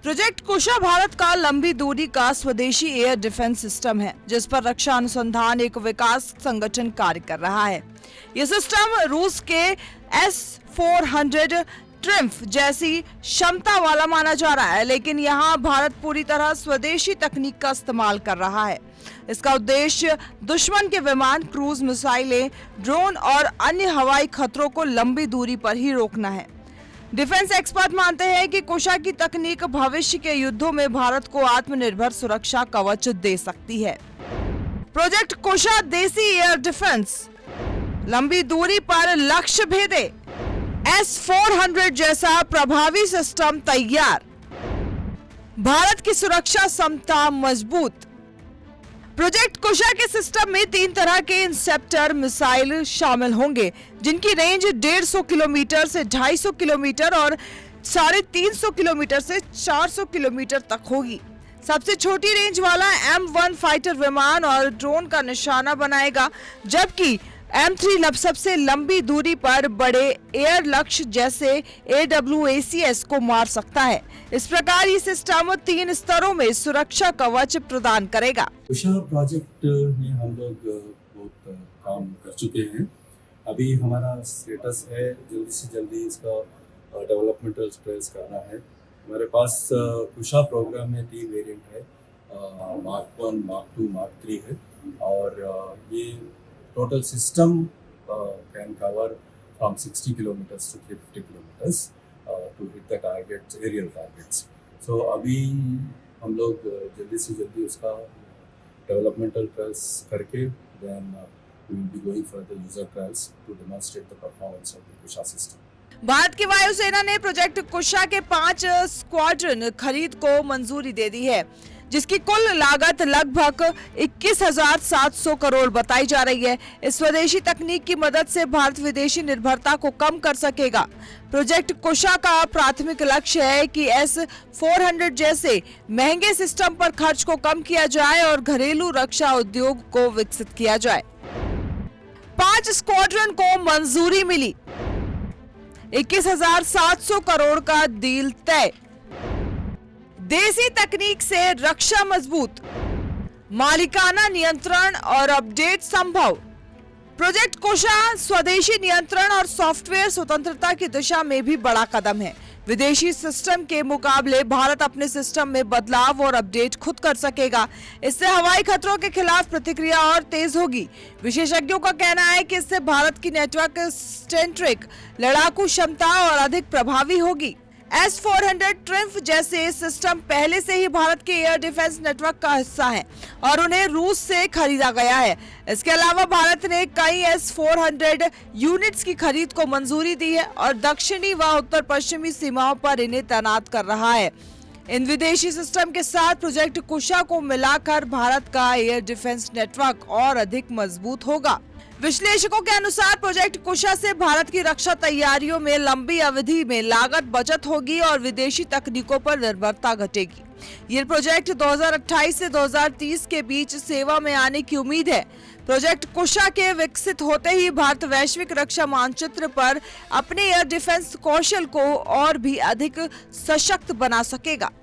Project कुशा भारत का लंबी दूरी का स्वदेशी एयर डिफेंस सिस्टम है, जिस पर रक्षा अनुसंधान एक विकास संगठन कार्य कर रहा है। यह सिस्टम रूस के S-400 ट्रिम्फ जैसी क्षमता वाला माना जा रहा है, लेकिन यहाँ भारत पूरी तरह स्वदेशी तकनीक का इस्तेमाल कर रहा है। इसका उद्देश्य दुश्मन के विमान, क्रूज मिसाइलें, ड्रोन और अन्य हवाई खतरों को लंबी दूरी पर ही रोकना है। डिफेंस एक्सपर्ट मानते हैं कि कुशा की तकनीक भविष्य के युद्धों में भारत को आत्मनिर्भर सुरक्षा कवच दे सकती है। प्रोजेक्ट कुशा देसी एयर डिफेंस, लंबी दूरी पर लक्ष्य भेदे, S-400 जैसा प्रभावी सिस्टम तैयार, भारत की सुरक्षा क्षमता मजबूत। प्रोजेक्ट कुशा के सिस्टम में 3 तरह के इंसेप्टर मिसाइल शामिल होंगे, जिनकी रेंज 150 किलोमीटर से 250 किलोमीटर और 350 किलोमीटर से 400 किलोमीटर तक होगी। सबसे छोटी रेंज वाला M1 फाइटर विमान और ड्रोन का निशाना बनाएगा, जबकि M3 सबसे लंबी दूरी पर बड़े एयर लक्ष्य जैसे AWACS को मार सकता है। इस प्रकार ये सिस्टम 3 स्तरों में सुरक्षा कवच प्रदान करेगा। कुशा प्रोजेक्ट में हम लोग बहुत काम कर चुके हैं। अभी हमारा स्टेटस है जल्दी से जल्दी इसका डेवलपमेंटल ट्रायल्स करना है। हमारे पास कुशा प्रोग्राम में 3 वेरिएंट है, Mark 1, Mark 2, Mark 3 है, और ये total system can cover from 60 kilometres to 350 kilometres to hit the targets, aerial targets. So अभी हम लोग जल्दी से जल्दी उसका डेवलपमेंटल ट्रायल्स करके then we will be going for the user trials to demonstrate the performance of the Kusha system. Bharat की वायुसेना ने प्रोजेक्ट कुशा के 5 स्क्वाड्रन खरीद को मंजूरी दे दी है, जिसकी कुल लागत लगभग 21,700 करोड़ बताई जा रही है। इस स्वदेशी तकनीक की मदद से भारत विदेशी निर्भरता को कम कर सकेगा। प्रोजेक्ट कुशा का प्राथमिक लक्ष्य है कि S-400 जैसे महंगे सिस्टम पर खर्च को कम किया जाए और घरेलू रक्षा उद्योग को विकसित किया जाए। 5 स्क्वाड्रन को मंजूरी मिली, 21,700 करोड़ का डील तय। देसी तकनीक से रक्षा मजबूत, मालिकाना नियंत्रण और अपडेट संभव। प्रोजेक्ट कुशा स्वदेशी नियंत्रण और सॉफ्टवेयर स्वतंत्रता की दिशा में भी बड़ा कदम है। विदेशी सिस्टम के मुकाबले भारत अपने सिस्टम में बदलाव और अपडेट खुद कर सकेगा। इससे हवाई खतरों के खिलाफ प्रतिक्रिया और तेज होगी। विशेषज्ञों का कहना है कि इससे भारत की नेटवर्क सेंट्रिक लड़ाकू क्षमता और अधिक प्रभावी होगी। S-400 ट्रिम्फ जैसे सिस्टम पहले से ही भारत के एयर डिफेंस नेटवर्क का हिस्सा हैं और उन्हें रूस से खरीदा गया है। इसके अलावा भारत ने कई S-400 यूनिट्स की खरीद को मंजूरी दी है और दक्षिणी व उत्तर पश्चिमी सीमाओं पर इन्हें तैनात कर रहा है। इन विदेशी सिस्टम के साथ प्रोजेक्ट कुशा को मिलाकर भारत का एयर डिफेंस नेटवर्क और अधिक मजबूत होगा। विश्लेषकों के अनुसार प्रोजेक्ट कुशा से भारत की रक्षा तैयारियों में लंबी अवधि में लागत बचत होगी और विदेशी तकनीकों पर निर्भरता घटेगी। ये प्रोजेक्ट 2028 से 2030 के बीच सेवा में आने की उम्मीद है। प्रोजेक्ट कुशा के विकसित होते ही भारत वैश्विक रक्षा मानचित्र पर अपने एयर डिफेंस कौशल को और भी अधिक सशक्त बना सकेगा।